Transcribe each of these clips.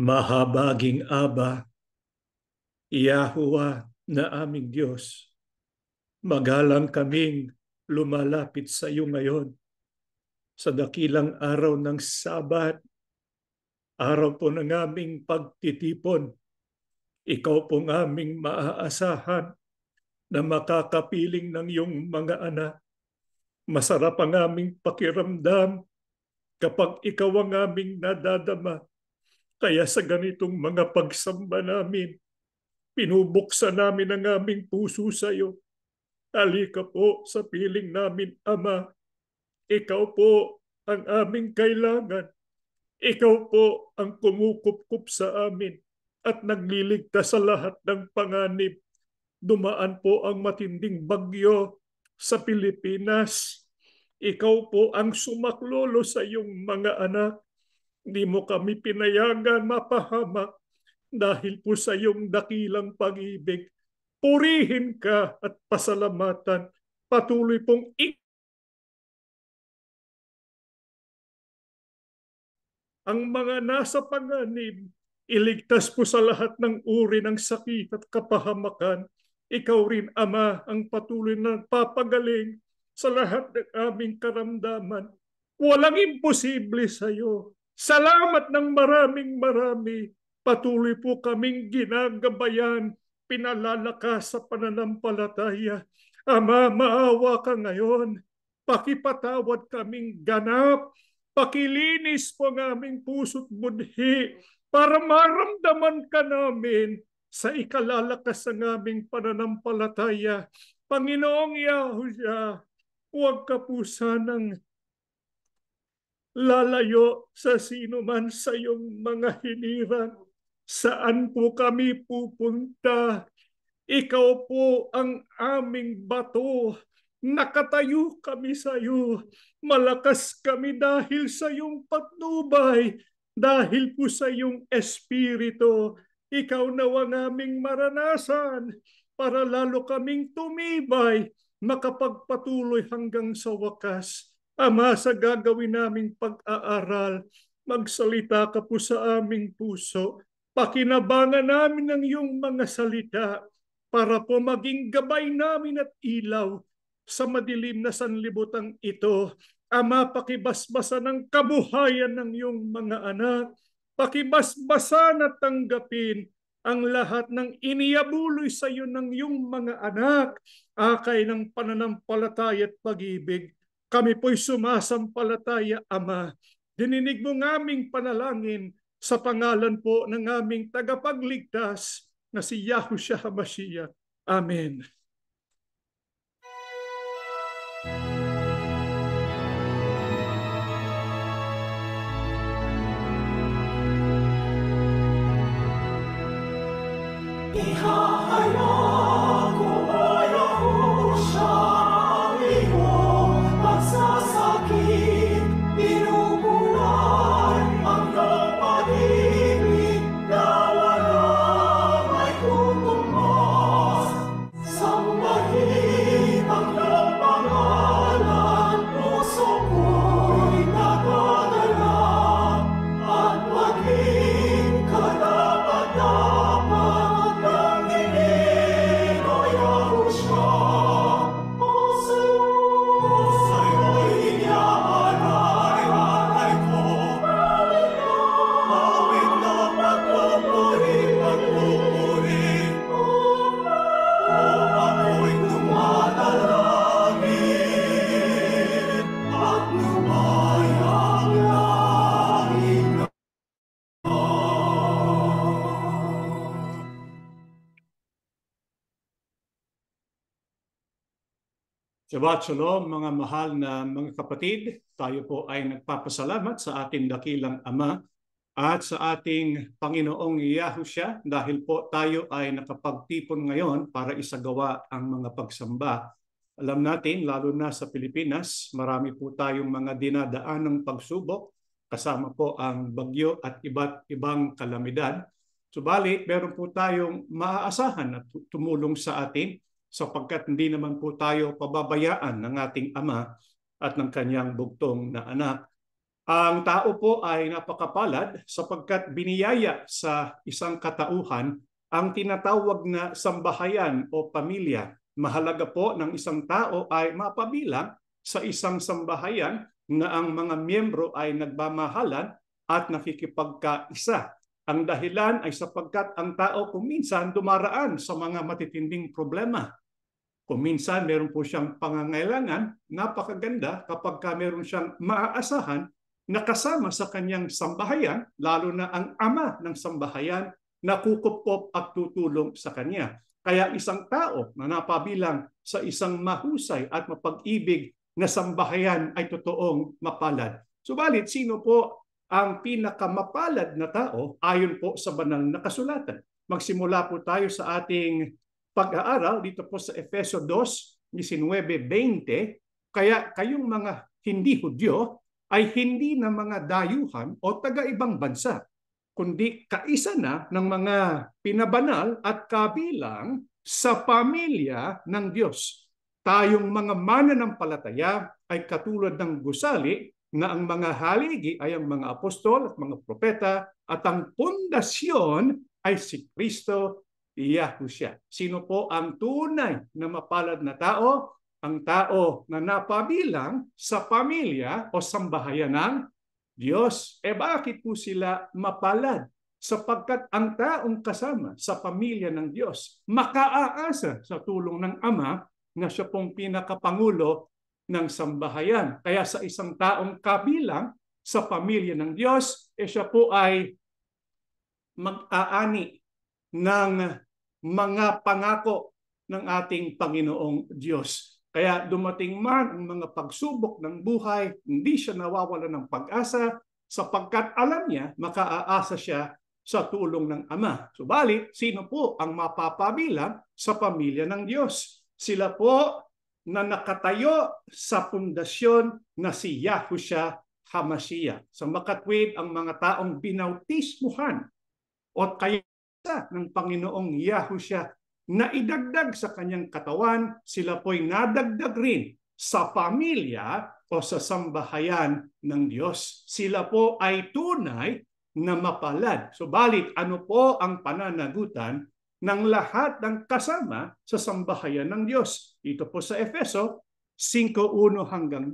Mahabaging Aba, Yahuwah na aming Diyos, magalang kaming lumalapit sa iyo ngayon sa dakilang araw ng Sabat, araw po ng aming pagtitipon. Ikaw po ng aming maaasahan na makakapiling ng iyong mga anak. Masarap ang aming pakiramdam kapag ikaw ang aming nadadama. Kaya sa ganitong mga pagsamba namin, pinubuksan namin ang aming puso sa iyo. Halika po sa piling namin, Ama. Ikaw po ang aming kailangan. Ikaw po ang kumukupkup sa amin at nagliligtas sa lahat ng panganib. Dumaan po ang matinding bagyo sa Pilipinas. Ikaw po ang sumaklolo sa iyong mga anak. Hindi mo kami pinayagan mapahamak dahil po sa iyong dakilang pag-ibig. Purihin ka at pasalamatan. Patuloy pong ang mga nasa panganib, iligtas po sa lahat ng uri ng sakit at kapahamakan. Ikaw rin, Ama, ang patuloy na papagaling sa lahat ng aming karamdaman. Walang imposible sa iyo. Salamat ng maraming marami. Patuloy po kaming ginagabayan, pinalalakas sa pananampalataya. Ama, maawa ka ngayon. Pakipatawad kaming ganap. Pakilinis po ang aming puso't budhi para maramdaman ka namin sa ikalalakas ng aming pananampalataya. Panginoong Yahushua, huwag ka po sanang lalayo sa sino man sa iyong mga hinirang. Saan po kami pupunta? Ikaw po ang aming bato. Nakatayo kami sa iyo. Malakas kami dahil sa iyong patnubay. Dahil po sa iyong espiritu. Ikaw nawa aming maranasan para lalo kaming tumibay, makapagpatuloy hanggang sa wakas. Ama, sa gagawin naming pag-aaral, magsalita ka po sa aming puso. Pakinabangan namin ang iyong mga salita para po maging gabay namin at ilaw sa madilim na sanlibutan ito. Ama, pakibasbasan ang kabuhayan ng iyong mga anak. Pakibasbasan at tanggapin ang lahat ng iniabuloy sa iyo ng iyong mga anak. Akay ng pananampalataya at pag-ibig. Kami po'y sumasampalataya, Ama. Dininig mo ng aming panalangin sa pangalan po ng aming tagapagligtas na si Yahushua HaMashiach. Amen. Shabbat Shalom mga mahal na mga kapatid. Tayo po ay nagpapasalamat sa ating dakilang Ama at sa ating Panginoong Yahushua dahil po tayo ay nakapagtipon ngayon para isagawa ang mga pagsamba. Alam natin, lalo na sa Pilipinas, marami po tayong mga dinadaanang pagsubok kasama po ang bagyo at iba't ibang kalamidad. Subalit, meron po tayong maaasahan na tumulong sa atin sapagkat hindi naman po tayo pababayaan ng ating Ama at ng kanyang bugtong na anak. Ang tao po ay napakapalad sapagkat biniyaya sa isang katauhan ang tinatawag na sambahayan o pamilya. Mahalaga po ng isang tao ay mapabilang sa isang sambahayan na ang mga miyembro ay nagmamahalan at nakikipagkaisa. Ang dahilan ay sapagkat ang tao kuminsan dumaraan sa mga matitinding problema. Kuminsan meron po siyang pangangailangan, napakaganda kapag meron siyang maaasahan na kasama sa kanyang sambahayan, lalo na ang ama ng sambahayan na kukupop at tutulong sa kanya. Kaya isang tao na napabilang sa isang mahusay at mapag-ibig na sambahayan ay totoong mapalad. Subalit, sino po ang pinakamapalad na tao ayon po sa banal na kasulatan? Magsimula po tayo sa ating pag-aaral dito po sa Efeso 2:19-20. Kaya kayong mga hindi Hudyo ay hindi na mga dayuhan o taga-ibang bansa, kundi kaisa na ng mga pinabanal at kabilang sa pamilya ng Diyos. Tayong mga mananampalataya ay katulad ng gusali na ang mga haligi ay ang mga apostol at mga propeta at ang pundasyon ay si Kristo Yahushua. Sino po ang tunay na mapalad na tao? Ang tao na napabilang sa pamilya o sambahayan ng Diyos. Bakit po sila mapalad? Sapagkat ang taong kasama sa pamilya ng Diyos makaaasa sa tulong ng Ama na siya pong pinakapangulo ng sambahayan. Kaya sa isang taong kabilang sa pamilya ng Diyos, siya po ay mag-aani ng mga pangako ng ating Panginoong Diyos. Kaya dumating man ang mga pagsubok ng buhay, hindi siya nawawala ng pag-asa sapagkat alam niya makaaasa siya sa tulong ng Ama. Subalit, sino po ang mapapabilang sa pamilya ng Diyos? Sila po na nakatayo sa pundasyon na si Yahushua HaMashiach. Sa makatwid ang mga taong binautismuhan o kaya ng Panginoong Yahushua na idagdag sa kanyang katawan, sila po'y nadagdag rin sa pamilya o sa sambahayan ng Diyos. Sila po ay tunay na mapalad. Subalit, ano po ang pananagutan ng lahat ng kasama sa sambahayan ng Diyos? Ito po sa Efeso 5:1-2,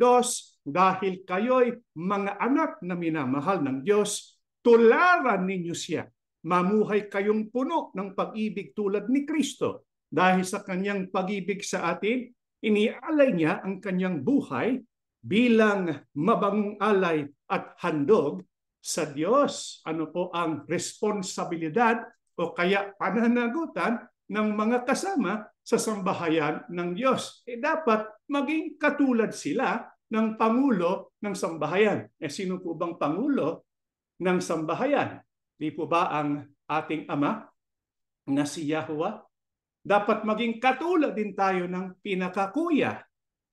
dahil kayo'y mga anak na minamahal ng Diyos, tularan ninyo siya. Mamuhay kayong puno ng pag-ibig tulad ni Kristo. Dahil sa kanyang pag-ibig sa atin, inialay niya ang kanyang buhay bilang mabangong alay at handog sa Diyos. Ano po ang responsibilidad o kaya pananagutan ng mga kasama sa sambahayan ng Diyos? Dapat maging katulad sila ng Pangulo ng sambahayan. Sino po bang Pangulo ng sambahayan? Di po ba ang ating Ama na si Yahuwah? Dapat maging katulad din tayo ng pinakakuya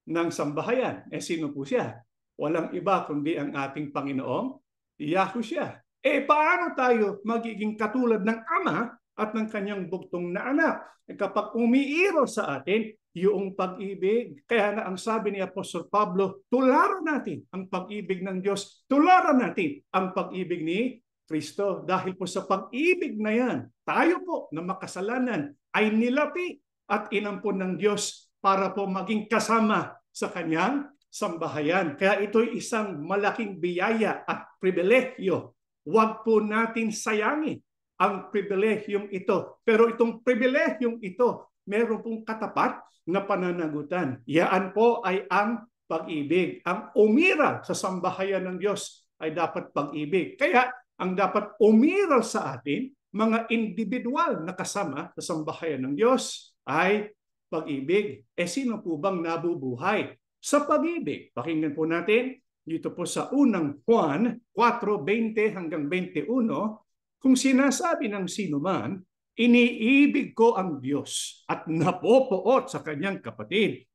ng sambahayan. Sino po siya? Walang iba kundi ang ating Panginoong Yahushua. Paano tayo magiging katulad ng Ama at ng kanyang bugtong na anak? Kapag umiiro sa atin yung pag-ibig, kaya na ang sabi ni Apostol Pablo, tularan natin ang pag-ibig ng Diyos, tularan natin ang pag-ibig ni Kristo. Dahil po sa pag-ibig na yan, tayo po na makasalanan ay nilapi at inampon ng Diyos para po maging kasama sa kanyang sambahayan. Kaya ito'y isang malaking biyaya at pribilehyo. Huwag po natin sayangin ang pribilehyong ito. Pero itong pribilehyong ito, meron pong katapat na pananagutan. Yaan po ay ang pag-ibig. Ang umira sa sambahayan ng Diyos ay dapat pag-ibig. Kaya ang dapat umiral sa atin, mga individual na kasama sa sambahayan ng Diyos ay pag-ibig. Sino po bang nabubuhay sa pag-ibig? Pakinggan po natin dito po sa unang Juan 4:20-21, kung sinasabi ng sino man, iniibig ko ang Diyos at napopoot sa kanyang kapatid,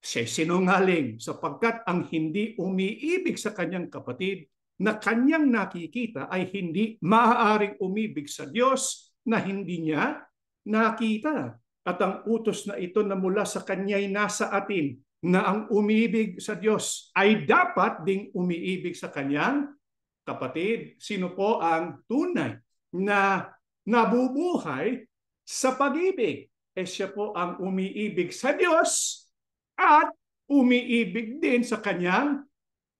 siya'y sinungaling sapagkat ang hindi umiibig sa kanyang kapatid na kanyang nakikita ay hindi maaaring umibig sa Diyos na hindi niya nakita. At ang utos na ito na mula sa kanya'y nasa atin na ang umiibig sa Diyos ay dapat ding umiibig sa kanyang kapatid. Sino po ang tunay na nabubuhay sa pag-ibig? Siya po ang umiibig sa Diyos at umiibig din sa kanyang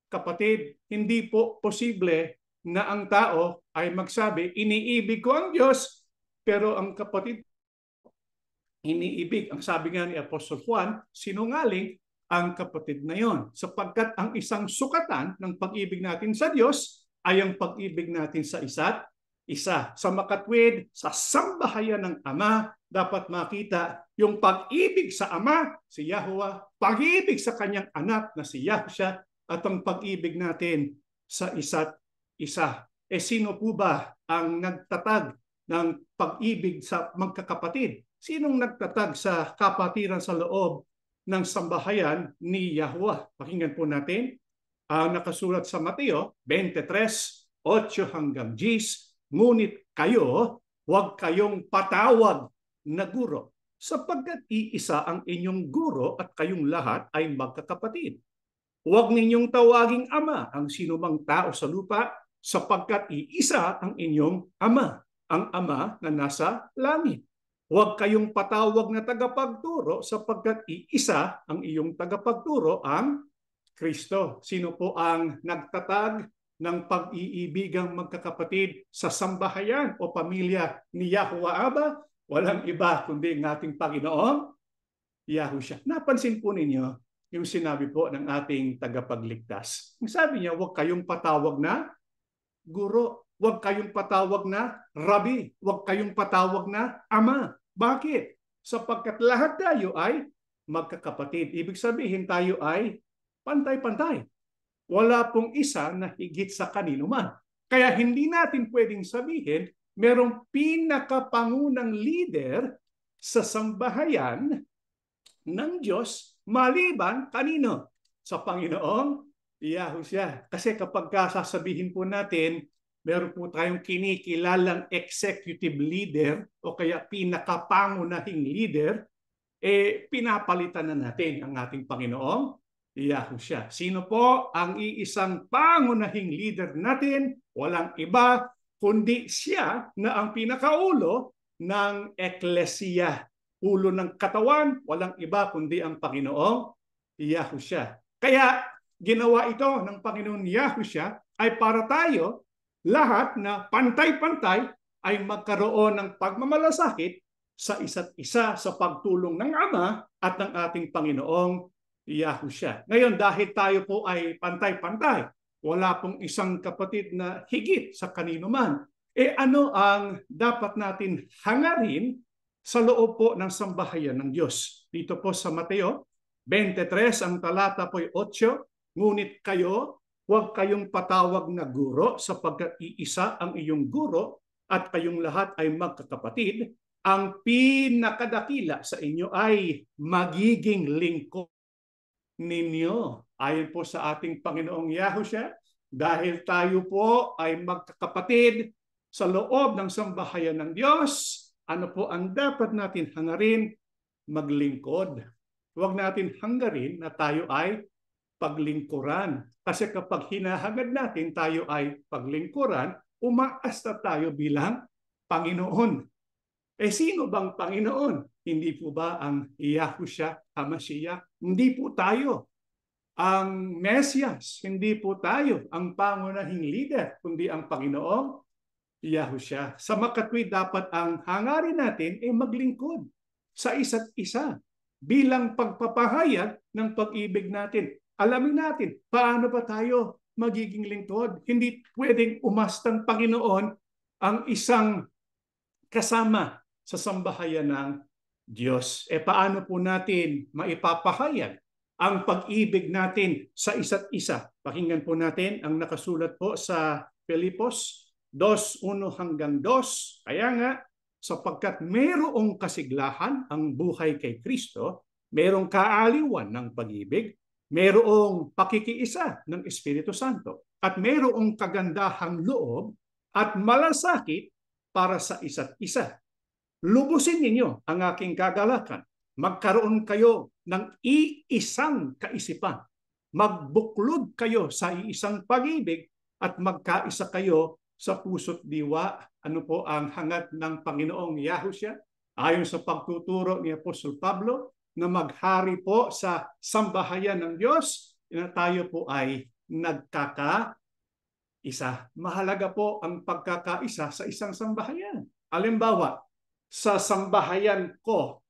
kapatid. Hindi po posible na ang tao ay magsabi, iniibig ko ang Diyos, pero ang kapatid iniibig. Ang sabi nga ni Apostol Juan, sinungaling ang kapatid na yon. Sapagkat ang isang sukatan ng pag-ibig natin sa Diyos ay ang pag-ibig natin sa isa't isa. Sa makatwid, sa sambahayan ng Ama, dapat makita yung pag-ibig sa Ama, si Yahuwah, pag-ibig sa kanyang anak na si Yahusha, at ang pag-ibig natin sa isa't isa. Sino po ba ang nagtatag ng pag-ibig sa magkakapatid? Sinong nagtatag sa kapatiran sa loob ng sambahayan ni Yahuwah? Pakinggan po natin ang nakasulat sa Mateo 23:8-10. Ngunit kayo, huwag kayong patawag na guro, sapagkat iisa ang inyong guro at kayong lahat ay magkakapatid. Huwag ninyong tawaging ama ang sinumang tao sa lupa, sapagkat iisa ang inyong ama, ang Ama na nasa langit. Huwag kayong patawag na tagapagturo, sapagkat iisa ang iyong tagapagturo, ang Kristo. Sino po ang nagtatag ng pag-iibigang magkakapatid sa sambahayan o pamilya ni Yahuwah Aba? Walang iba kundi ang ating Panginoong Yahusha. Napansin po ninyo yung sinabi po ng ating tagapagligtas. Sabi niya, huwag kayong patawag na guro, huwag kayong patawag na rabi, huwag kayong patawag na ama. Bakit? Sapagkat lahat tayo ay magkakapatid. Ibig sabihin tayo ay pantay-pantay. Wala pong isa na higit sa kanino man. Kaya hindi natin pwedeng sabihin merong pinakapangunang leader sa sambahayan ng Diyos maliban kanino? Sa Panginoong Yahusha. Kasi kapag sasabihin po natin, meron po tayong kinikilalang executive leader o kaya pinakapangunahing leader, pinapalitan na natin ang ating Panginoong Yahusha. Sino po ang iisang pangunahing leader natin? Walang iba kundi siya na ang pinakaulo ng eklesiya. Ulo ng katawan, walang iba kundi ang Panginoong Yahusha. Kaya ginawa ito ng Panginoon Yahusha ay para tayo lahat na pantay-pantay ay magkaroon ng pagmamalasakit sa isa't isa sa pagtulong ng Ama at ng ating Panginoong Yahusha. Ngayon, dahil tayo po ay pantay-pantay, wala pong isang kapatid na higit sa kanino man, ano ang dapat natin hangarin sa loob po ng sambahayan ng Diyos? Dito po sa Mateo 23, ang talata po ay 8, ngunit kayo, huwag kayong patawag na guro, sapagkat iisa ang iyong guro at kayong lahat ay magkakapatid. Ang pinakadakila sa inyo ay magiging lingkod ninyo. Ayon po sa ating Panginoong Yahusha, dahil tayo po ay magkakapatid sa loob ng sambahayan ng Diyos, ano po ang dapat natin hangarin? Maglingkod. Huwag natin hangarin na tayo ay paglingkuran. Kasi kapag hinahangad natin tayo ay paglingkuran, umaasta tayo bilang Panginoon. Sino bang Panginoon? Hindi po ba ang Yahusha HaMashiach? Hindi po tayo ang Mesias. Hindi po tayo ang pangunahing leader, kundi ang Panginoong Yahusha. Sa makatwid, dapat ang hangarin natin ay maglingkod sa isa't isa bilang pagpapahayag ng pag-ibig natin. Alamin natin, paano ba tayo magiging lingkod? Hindi pwedeng umastang Panginoon ang isang kasama sa sambahayan ng Diyos. Paano po natin maipapahayag ang pag-ibig natin sa isa't isa? Pakinggan po natin ang nakasulat po sa Filipos 2:1-2. Kaya nga, sapagkat mayroong kasiglahan ang buhay kay Kristo, mayroong kaaliwan ng pag-ibig, mayroong pakikiisa ng Espiritu Santo, at mayroong kagandahang loob at malasakit para sa isa't isa. Lubusin ninyo ang aking kagalakan magkaroon kayo ng iisang kaisipan. Magbuklod kayo sa iisang pag-ibig at magkaisa kayo sa puso't diwa. Ano po ang hangad ng Panginoong Yahushua? Ayon sa pagtuturo ni Apostol Pablo, na maghari po sa sambahayan ng Diyos, na tayo po ay nagkakaisa. Mahalaga po ang pagkakaisa sa isang sambahayan. Halimbawa, sa sambahayan ko,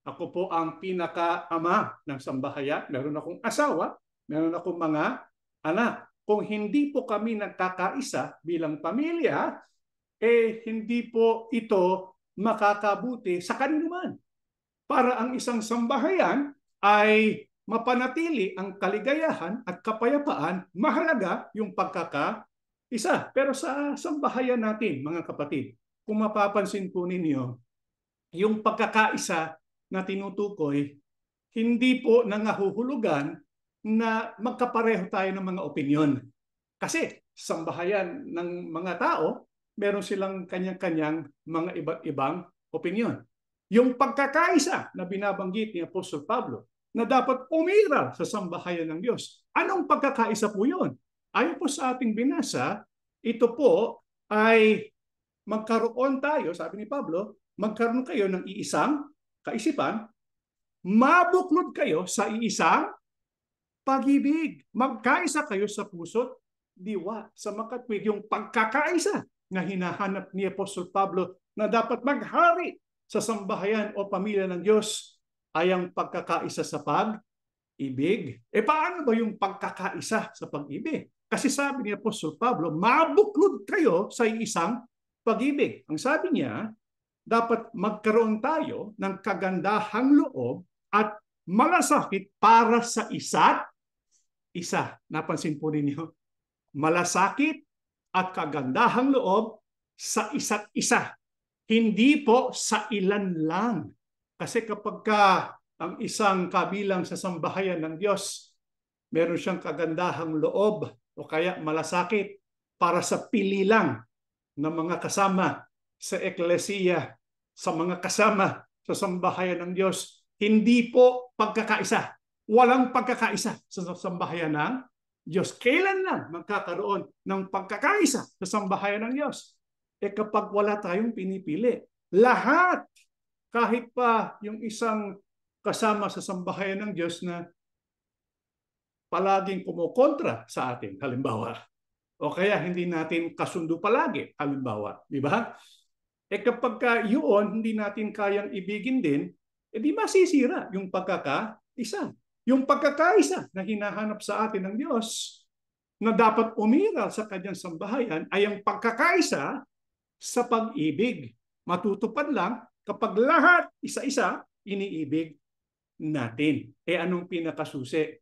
ako po ang pinaka-ama ng sambahayan. Meron akong asawa, meron akong mga anak. Kung hindi po kami nagkakaisa bilang pamilya, hindi po ito makakabuti sa kaninuman. Para ang isang sambahayan ay mapanatili ang kaligayahan at kapayapaan, mahalaga yung pagkakaisa. Pero sa sambahayan natin, mga kapatid, kung mapapansin po ninyo, yung pagkakaisa na tinutukoy, hindi po nangahuhulugan na magkapareho tayo ng mga opinyon. Kasi sambahayan ng mga tao, meron silang kanyang-kanyang mga iba't ibang opinyon. Yung pagkakaisa na binabanggit ni Apostol Pablo, na dapat umiral sa sambahayan ng Diyos. Anong pagkakaisa po yun? Ayon po sa ating binasa, ito po ay magkaroon tayo, sabi ni Pablo, magkaroon kayo ng iisang kaisipan, mabuklod kayo sa iisang pag-ibig. Magkaisa kayo sa puso't diwa. Sa makatwid, yung pagkakaisa na hinahanap ni Apostol Pablo na dapat maghari sa sambahayan o pamilya ng Diyos ay ang pagkakaisa sa pag-ibig. Paano ba yung pagkakaisa sa pag-ibig? Kasi sabi ni Apostol Pablo, mabuklod kayo sa isang pag-ibig. Ang sabi niya, dapat magkaroon tayo ng kagandahang loob at malasakit para sa isa't isa. Napansin po ninyo? Malasakit at kagandahang loob sa isa't isa. Hindi po sa ilan lang. Kasi kapag ang isang kabilang sa sambahayan ng Diyos, meron siyang kagandahang loob o kaya malasakit para sa pili lang ng mga kasama sa eklesiya, sa mga kasama sa sambahayan ng Diyos, hindi po pagkakaisa. Walang pagkakaisa sa sambahayan ng Diyos. Kailan lang magkakaroon ng pagkakaisa sa sambahayan ng Diyos? Kapag wala tayong pinipili. Lahat, kahit pa yung isang kasama sa sambahayan ng Diyos na palaging kumukontra sa atin, halimbawa, o kaya hindi natin kasundo palagi, halimbawa, di ba? Kapag yun, hindi natin kayang ibigin din, di masisira yung pagkakaisa. Yung pagkakaisa na hinahanap sa atin ng Diyos, na dapat umiral sa kanyang sambahayan, ay ang pagkakaisa sa pag-ibig. Matutupad lang kapag lahat isa-isa iniibig natin. Anong pinakasusi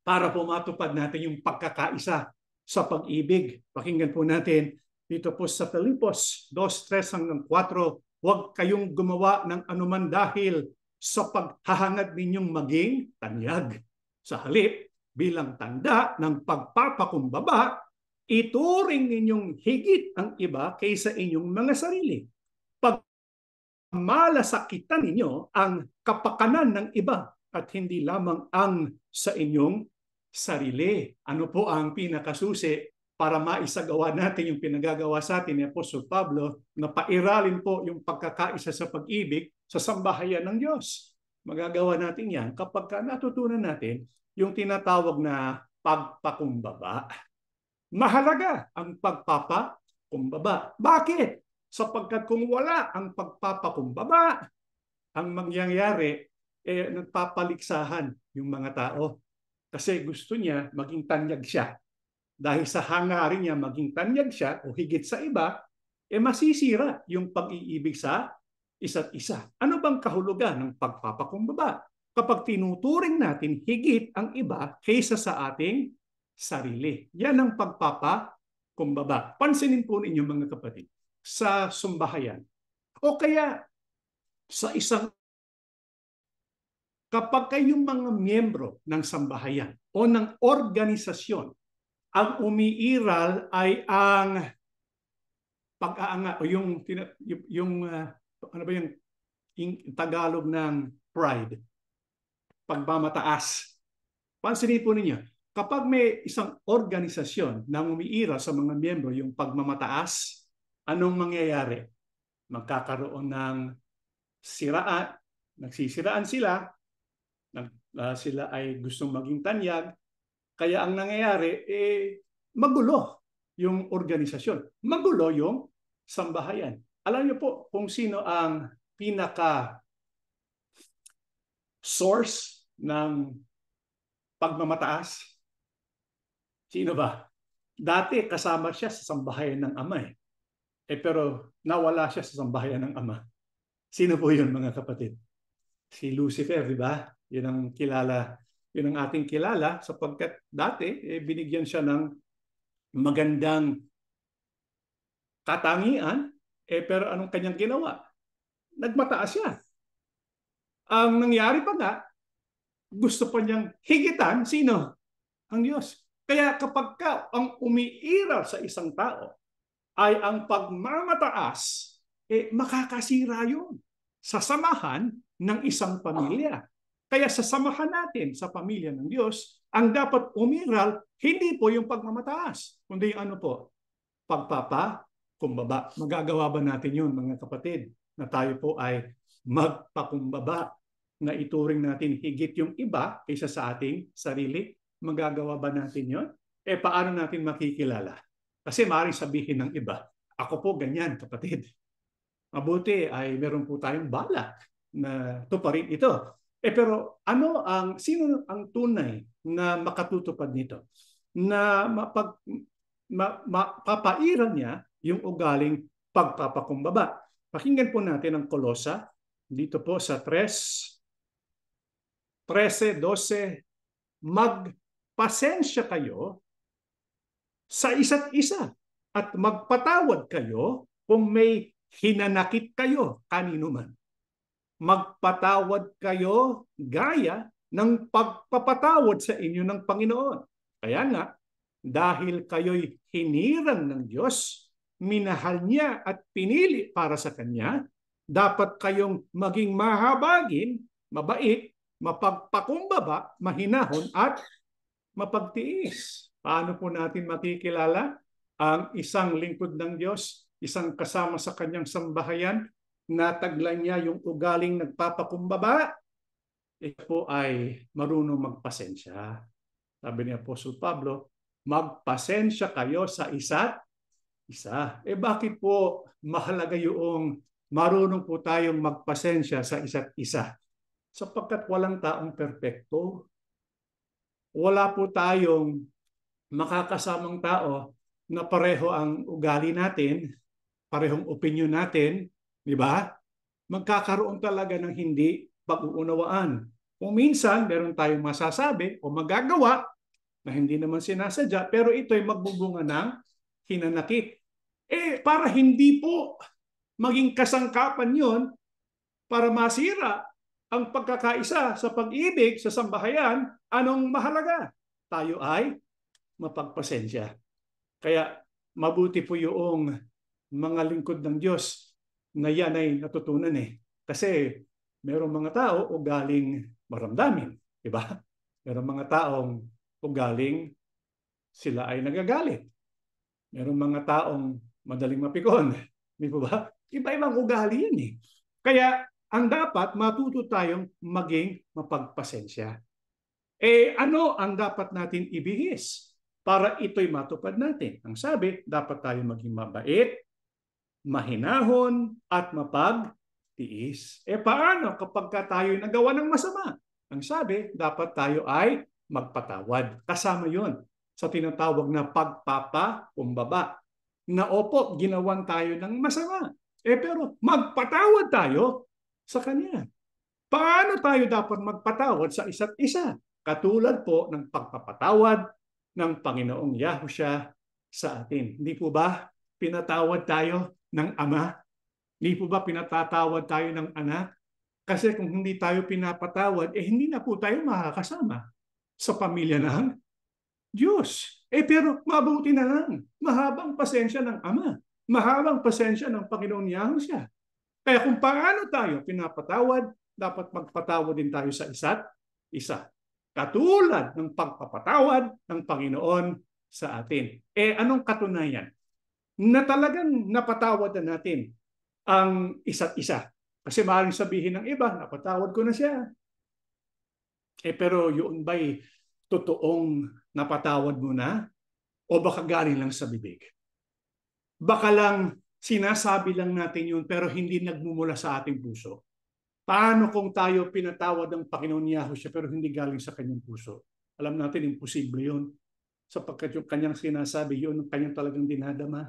para po matupad natin yung pagkakaisa sa pag-ibig? Pakinggan po natin dito po sa Filipos 2:3-4, huwag kayong gumawa ng anuman dahil sa paghahangad ninyong maging tanyag. Sa halip, bilang tanda ng pagpapakumbaba, ituring ninyong higit ang iba kaysa inyong mga sarili. Pag malasakitan ninyo ang kapakanan ng iba at hindi lamang ang sa inyong sarili. Ano po ang pinakasusi para maisagawa natin yung pinagagawa sa atin ni Apostol Pablo na pairalin po yung pagkakaisa sa pag-ibig sa sambahayan ng Diyos? Magagawa natin yan kapag natutunan natin yung tinatawag na pagpakumbaba. Mahalaga ang pagpapakumbaba. Bakit? Sapagkat kung wala ang pagpapakumbaba, ang mangyayari, nagpapaliksahan yung mga tao. Kasi gusto niya maging tanyag siya. Dahil sa hangarin niya maging tanyag siya o higit sa iba, masisira yung pag-iibig sa isa't isa. Ano bang kahulugan ng pagpapakumbaba? Kapag tinuturing natin higit ang iba kaysa sa ating sarili. Yan ang pagpapakumbaba. Pansinin po ninyo mga kapatid, sa sambahayan o kaya sa isang, kapag kayong mga miyembro ng sambahayan o ng organisasyon, ang umiiral ay ang pag-aanga o yung ano ba yung Tagalog ng pride, pagmamataas. Pansinin po ninyo, kapag may isang organisasyon na umiiral sa mga miyembro yung pagmamataas, anong mangyayari? Magkakaroon ng siraan, nagsisiraan sila, sila ay gustong maging tanyag, kaya ang nangyayari, magulo yung organisasyon, magulo yung sambahayan. Alam niyo po kung sino ang pinaka source ng pagmamataas? Sino ba? Dati kasama siya sa sambahayan ng Ama pero nawala siya sa sambahayan ng Ama. Sino po yun, mga kapatid? Si Lucifer, di ba? Yun ang kilala, yun ang ating kilala sapagkat dati binigyan siya ng magandang katangian pero anong kanyang ginawa? Nagmataas siya. Ang nangyari pa nga, gusto pa niyang higitan, sino? Ang Diyos. Kaya kapag ang umiiral sa isang tao ay ang pagmamataas, makakasira yun sa samahan ng isang pamilya. Kaya sa samahan natin sa pamilya ng Diyos, ang dapat umiral, hindi po yung pagmamataas, kundi yung ano po? Pagpapakumbaba. Magagawa ba natin yun, mga kapatid, na tayo po ay magpakumbaba, na ituring natin higit yung iba kaysa sa ating sarili? Magagawa ba natin yun? Paano natin makikilala? Kasi maaaring sabihin ng iba, ako po ganyan, kapatid. Mabuti ay meron po tayong balak na tuparin ito. Pero sino ang tunay na makatutupad nito? Na mapapairan niya yung ugaling pagpapakumbaba. Pakinggan po natin ang Kolosa dito po sa 13:12. Magpasensya kayo sa isa't isa at magpatawad kayo kung may hinanakit kayo kanino man. Magpatawad kayo gaya ng pagpapatawad sa inyo ng Panginoon. Kaya nga, dahil kayo'y hinirang ng Diyos, minahal niya at pinili para sa Kanya, dapat kayong maging mahabagin, mabait, mapagpakumbaba, mahinahon at mapagtiis. Paano po natin makikilala ang isang lingkod ng Diyos, isang kasama sa kanyang sambahayan, na taglay niya yung ugaling nagpapakumbaba? Ito po ay marunong magpasensya. Sabi ni Apostol Pablo, magpasensya kayo sa isa't isa. Bakit po mahalaga yung marunong po tayong magpasensya sa isa't isa? Sapagkat walang taong perpekto. Wala po tayong makakasamang tao na pareho ang ugali natin, parehong opinion natin, di ba? Magkakaroon talaga ng hindi pag-uunawaan. Kung minsan, meron tayong masasabi o magagawa na hindi naman sinasadya, pero ito'y magbubunga ng hinanakit. Para hindi po maging kasangkapan yon, para masira ang pagkakaisa sa pag-ibig sa sambahayan, anong mahalaga? Tayo ay mapagpasensya. Kaya mabuti po yung mga lingkod ng Diyos na yan ay natutunan Kasi merong mga tao ugaling maramdamin, di ba? Merong mga taong ugaling sila ay nagagalit. Merong mga taong madaling mapikon, di ba? Iba-ibang ugali yan Kaya ang dapat matuto tayong maging mapagpasensya. Ano ang dapat natin ibihis para ito'y matupad natin? Ang sabi, dapat tayo maging mabait, mahinahon, at mapagtiis. Paano kapag tayo nagawa ng masama? Ang sabi, dapat tayo ay magpatawad. Kasama yon sa tinatawag na pagpapakumbaba. Na opo, ginawan tayo ng masama. Pero magpatawad tayo sa Kanya. Paano tayo dapat magpatawad sa isa't isa? Katulad po ng pagpapatawad ng Panginoong Yahushua sa atin. Hindi po ba pinatawad tayo ng Ama? Hindi po ba pinatatawad tayo ng Anak? Kasi kung hindi tayo pinapatawad, hindi na po tayo makakasama sa pamilya ng Diyos. Pero mabuti na lang, mahabang pasensya ng Ama, mahabang pasensya ng Panginoong Yahushua. Kaya kung paano tayo pinapatawad, dapat magpatawad din tayo sa isa't isa. Katulad ng pagpapatawad ng Panginoon sa atin. Anong katunayan? Na talagang napatawad na natin ang isa't isa. Kasi maaaring sabihin ng iba, napatawad ko na siya. Pero yun ba'y totoong napatawad mo na? O baka galing lang sa bibig? Baka lang sinasabi lang natin yun pero hindi nagmumula sa ating puso. Paano kung tayo pinatawad ng Panginoon Yahushua pero hindi galing sa kanyang puso? Alam natin, imposible yun. Sapagkat yung kanyang sinasabi, yun ang kanyang talagang dinadama.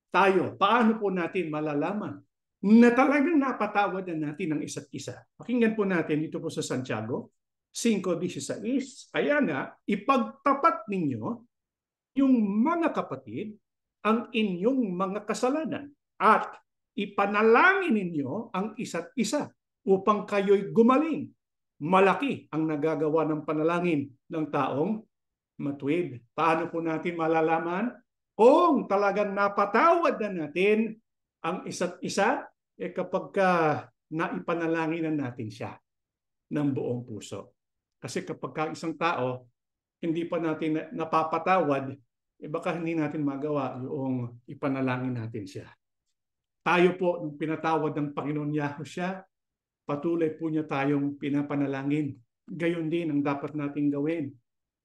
Tayo, paano po natin malalaman na talagang napatawad na natin ang isa't isa? Pakinggan po natin dito po sa Santiago 5:16. Kaya nga, ipagtapat ninyo yung mga kapatid ang inyong mga kasalanan at ipanalangin ninyo ang isa't isa upang kayo'y gumaling. Malaki ang nagagawa ng panalangin ng taong matuwid. Paano po natin malalaman kung talagang napatawad na natin ang isa't isa? Kapag naipanalangin na natin siya ng buong puso. Kasi kapag isang tao hindi pa natin napapatawad, baka hindi natin magawa yung ipanalangin natin siya. Tayo po, nung pinatawad ng Panginoon Yahushua, patuloy po niya tayong pinapanalangin. Gayon din ang dapat nating gawin.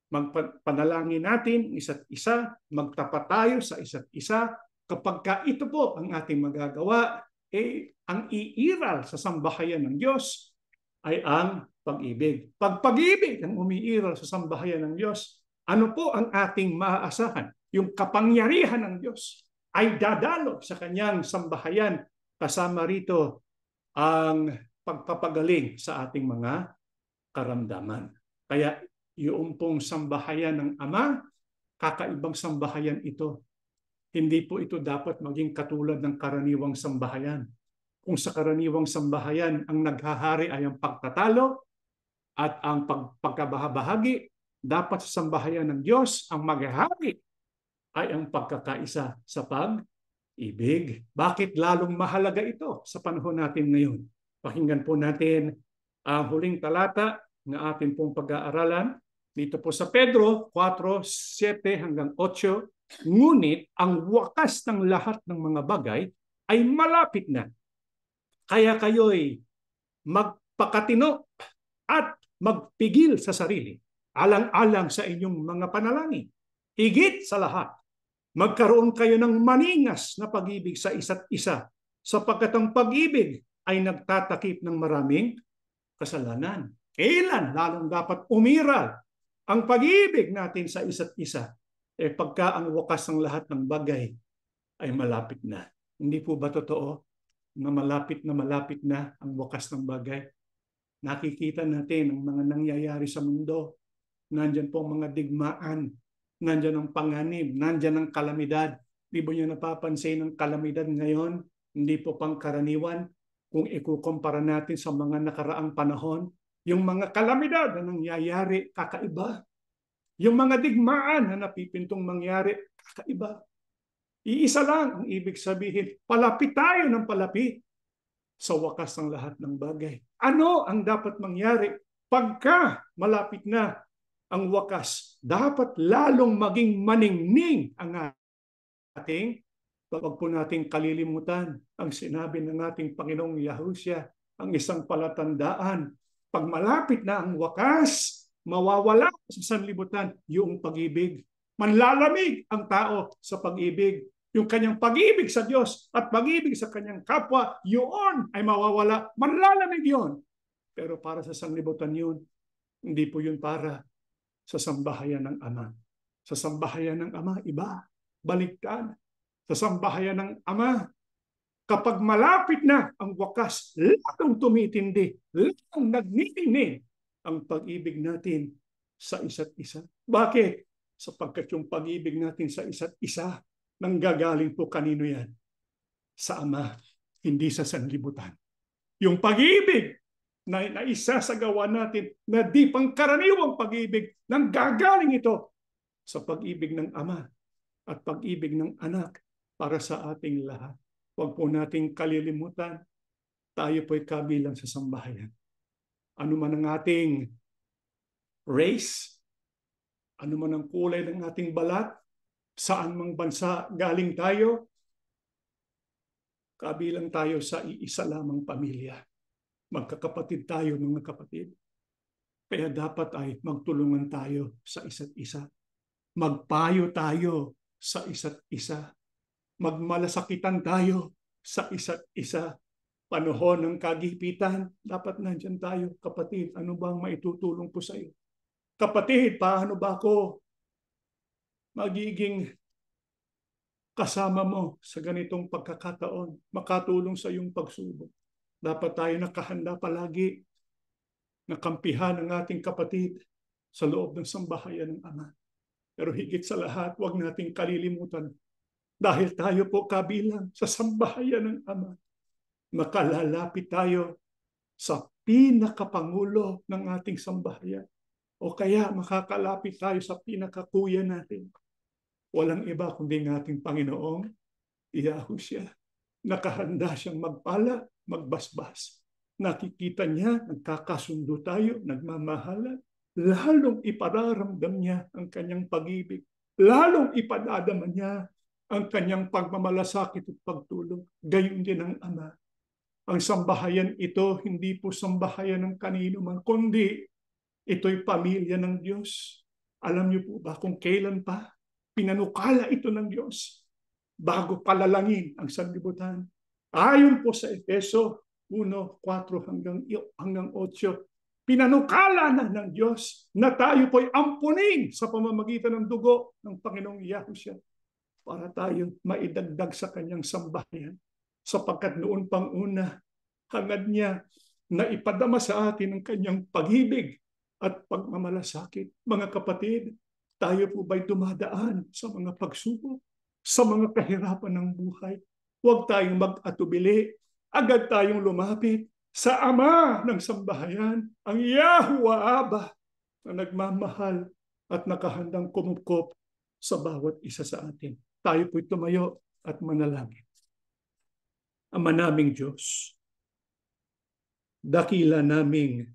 Magpanalangin natin isa't isa, magtapat tayo sa isa't isa. Kapag ito po ang ating magagawa, ang iiral sa sambahayan ng Diyos ay ang pag-ibig. Pag pag-ibig ang umiiral sa sambahayan ng Diyos, ano po ang ating maaasahan? Yung kapangyarihan ng Diyos ay dadalo sa kanyang sambahayan, kasama rito ang pagpapagaling sa ating mga karamdaman. Kaya yung pong sambahayan ng Ama, kakaibang sambahayan ito. Hindi po ito dapat maging katulad ng karaniwang sambahayan. Kung sa karaniwang sambahayan ang naghahari ay ang pagtatalo at ang pagkabahagi, dapat sa sambahayan ng Diyos ang maghahari ay ang pagkakaisa sa pag-ibig. Bakit lalong mahalaga ito sa panahon natin ngayon? Pakinggan po natin ang huling talata na ating pong pag-aaralan dito po sa Pedro 4:7-8. Ngunit ang wakas ng lahat ng mga bagay ay malapit na. Kaya kayo'y magpakatino at magpigil sa sarili, alang-alang sa inyong mga panalangin. Higit sa lahat, magkaroon kayo ng maningas na pag-ibig sa isa't isa, sapagkat ang pag-ibig ay nagtatakip ng maraming kasalanan. Kailan lalong dapat umiral ang pag-ibig natin sa isa't isa? Pagka ang wakas ng lahat ng bagay ay malapit na. Hindi po ba totoo na malapit na ang wakas ng bagay? Nakikita natin ang mga nangyayari sa mundo. Nandyan po ang mga digmaan, nandyan ang panganib, nandyan ang kalamidad. Di ba nyo napapansin ang kalamidad ngayon? Hindi po pangkaraniwan. Kung ikukumpara natin sa mga nakaraang panahon, yung mga kalamidad na nangyayari, kakaiba. Yung mga digmaan na napipintong mangyari, kakaiba. Iisa lang ang ibig sabihin, palapit tayo ng palapit sa wakas ng lahat ng bagay. Ano ang dapat mangyari pagka malapit na ang wakas? Dapat lalong maging maningning ang ating, wag po nating kalilimutan ang sinabi ng ating Panginoong Yahushua, ang isang palatandaan. Pag malapit na ang wakas, mawawala sa sanlibutan yung pag-ibig. Manlalamig ang tao sa pag-ibig. Yung kanyang pag-ibig sa Diyos at pag-ibig sa kanyang kapwa, yun ay mawawala. Manlalamig yun. Pero para sa sanlibutan yun, hindi po yun para sa sambahayan ng Ama. Sa sambahayan ng Ama, iba. Baliktad. Sa sambahayan ng Ama, kapag malapit na ang wakas, lalong tumitindi, lalong nagnitingning ang pag-ibig natin sa isa't isa. Bakit? Sapagkat yung pag-ibig natin sa isa't isa, nanggagaling po kanino yan? Sa Ama, hindi sa sanlibutan. Yung pag-ibig na isasagawa natin na di pangkaraniwang pag-ibig, nanggagaling ito sa pag-ibig ng Ama at pag-ibig ng Anak para sa ating lahat. Huwag po nating kalilimutan tayo po'y kabilang sa sambahayan. Ano man ang ating race, ano man ang kulay ng ating balat, saan mang bansa galing tayo, kabilang tayo sa iisa lamang pamilya. Magkakapatid tayo, mga kapatid. Kaya dapat ay magtulungan tayo sa isa't isa. Magpayo tayo sa isa't isa. Magmalasakitan tayo sa isa't isa. Panahon ng kagipitan, dapat nandyan tayo. Kapatid, ano bang maitutulong ko sa iyo? Kapatid, paano ba ako magiging kasama mo sa ganitong pagkakataon? Makatulong sa iyong pagsubok. Dapat tayo nakahanda palagi na kampihan ang ating kapatid sa loob ng sambahayan ng Ama. Pero higit sa lahat, huwag nating kalilimutan dahil tayo po kabilang sa sambahayan ng Ama. Makalalapit tayo sa pinakapangulo ng ating sambahayan. O kaya makakalapit tayo sa pinakakuya natin. Walang iba kundi ng ating Panginoong Yahushua. Nakahanda siyang magpala, magbasbas. Nakikita niya, nagkakasundo tayo, nagmamahalan. Lalong ipararamdam niya ang kanyang pag-ibig. Lalong ipadadama niya ang kanyang pagmamalasakit at pagtulong. Gayon din ang Ama. Ang sambahayan ito, hindi po sambahayan ng kanino man, kundi ito'y pamilya ng Diyos. Alam niyo po ba kung kailan pa pinanukala ito ng Diyos bago palalangin ang sanlibutan? Ayon po sa Efeso 1:4 hanggang 8, pinanukala na ng Diyos na tayo po'y ampunin sa pamamagitan ng dugo ng Panginoong Yahushua para tayo maidagdag sa kanyang sambahayan. Sapagkat noon pang una, hangad niya na ipadama sa atin ang kanyang pag-ibig at pagmamalasakit. Mga kapatid, tayo po ba'y dumadaan sa mga pagsubok, sa mga kahirapan ng buhay? Huwag tayong mag-atubili. Agad tayong lumapit sa Ama ng sambahayan, ang Yahuwah Abba, na nagmamahal at nakahandang kumukop sa bawat isa sa atin. Tayo po'y tumayo at manalangin. Ama naming Diyos, dakila naming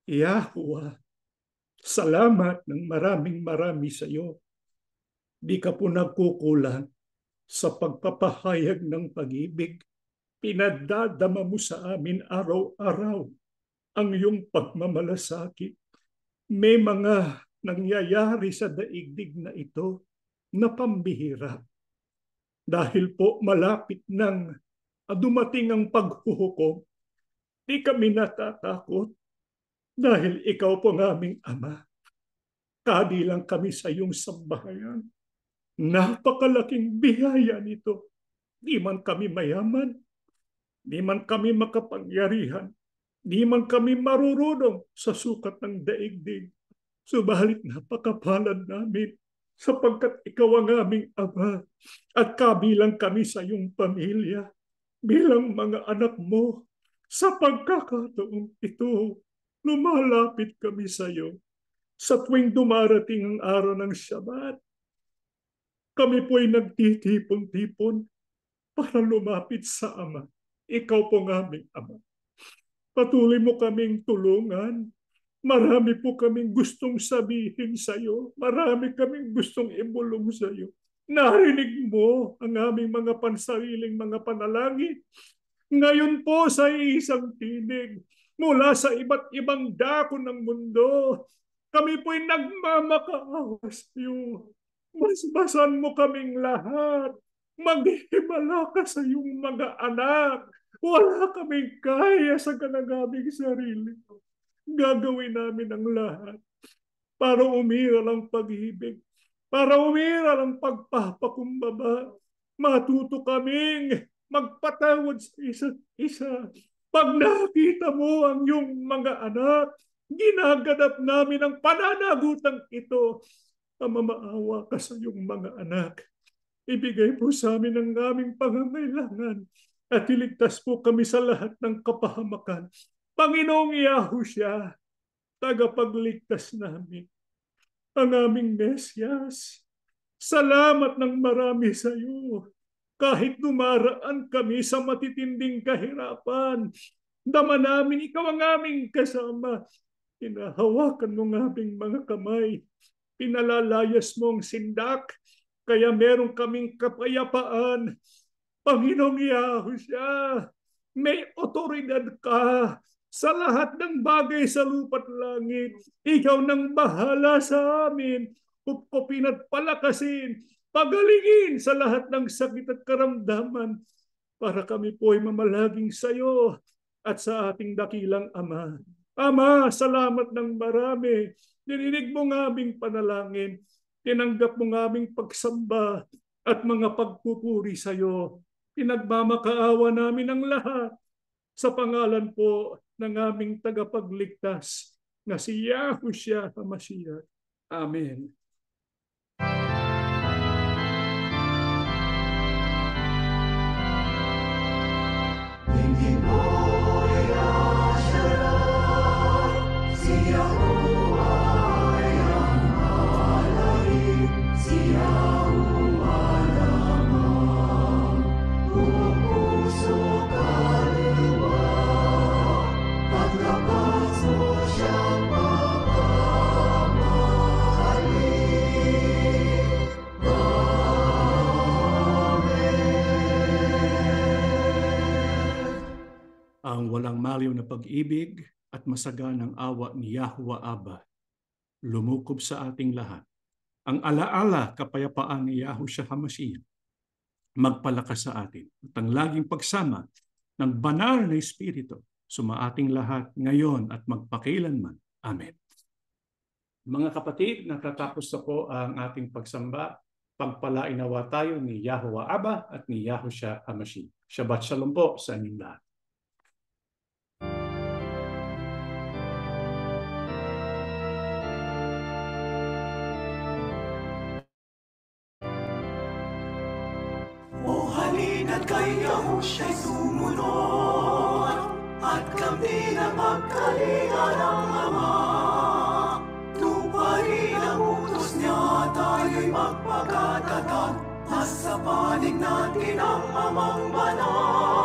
Yahuwah, salamat ng marami sa iyo. Di ka po nagkukulang sa pagpapahayag ng pag-ibig. Pinadadama mo sa amin araw-araw ang iyong pagmamalasakit. May mga nangyayari sa daigdig na ito na pambihira. Dahil po malapit nang dumating ang paghuhukom, di kami natatakot dahil ikaw po ang aming Ama. Kabilang kami sa iyong sambahayan. Napakalaking biyaya nito. Di man kami mayaman, di man kami makapangyarihan, di man kami marurunong sa sukat ng daigdig. Subalit napakapalad namin sapagkat ikaw ang aming Ama at kabilang kami sa iyong pamilya bilang mga anak mo. Sa pagkakataong ito, lumalapit kami sa iyo. Sa tuwing dumarating ang araw ng Shabbat, kami po'y nagtitipon-tipon para lumapit sa Ama. Ikaw po ang aming Ama. Patuloy mo kaming tulungan. Marami po kaming gustong sabihin sa iyo. Marami kaming gustong ibulong sa iyo. Narinig mo ang aming mga pansariling mga panalangin. Ngayon po sa isang tinig mula sa iba't ibang dako ng mundo, kami po'y nagmamakaawa sa iyo. Basbasan mo kaming lahat. Maghihimala ka sa iyong mga anak. Wala kaming kaya sa kanagabing sarili. Gagawin namin ang lahat para umiral ang pag-ibig, para umiral ang pagpapakumbaba. Matuto kaming magpatawad sa isa't isa. Pag nakita mo ang iyong mga anak, ginaganap namin ang pananagutang ito. Mamaawa ka sa iyong mga anak. Ibigay po sa amin ang aming pangangailangan at iligtas po kami sa lahat ng kapahamakan. Panginoong Yahushua, tagapagligtas namin, ang aming Mesyas. Salamat ng marami sa iyo. Kahit dumaraan kami sa matitinding kahirapan, Dama namin, ikaw ang aming kasama. Hinahawakan mo ang aming mga kamay. Pinalalayas mo ang sindak. Kaya meron kaming kapayapaan. Panginoong Yahushua, may otoridad ka sa lahat ng bagay sa lupa't langit. Ikaw nang bahala sa amin. Kupkupin at palakasin. Pagalingin sa lahat ng sakit at karamdaman para kami po ay mamalaging sa iyo at sa ating dakilang Ama. Ama, salamat ng marami. Dininig mo ng aming panalangin. Tinanggap mo ng aming pagsamba at mga pagpupuri sa iyo. Pinagmamakaawa namin ang lahat sa pangalan po ng aming tagapagligtas na si Yahushua HaMashiach. Amen. Ang walang maliw na pag-ibig at masaganang awa ni Yahuwah Abba lumukob sa ating lahat. Ang alaala kapayapaan ni Yahushua HaMashiach magpalakas sa atin at ang laging pagsama ng banal na Espiritu sumaating lahat ngayon at magpakailanman. Amen. Mga kapatid, natatapos na po ang ating pagsamba. Pagpalainawa tayo ni Yahuwah Abba at ni Yahushua HaMashiach. Shabbat Shalom po sa inyong lahat. Halina't kay Yahusha'y sumunod at kami na magkalinga ng Ama. Tuparin ang utos niya, tayo'y magpakatatag at sa panig natin ang Amang Banal.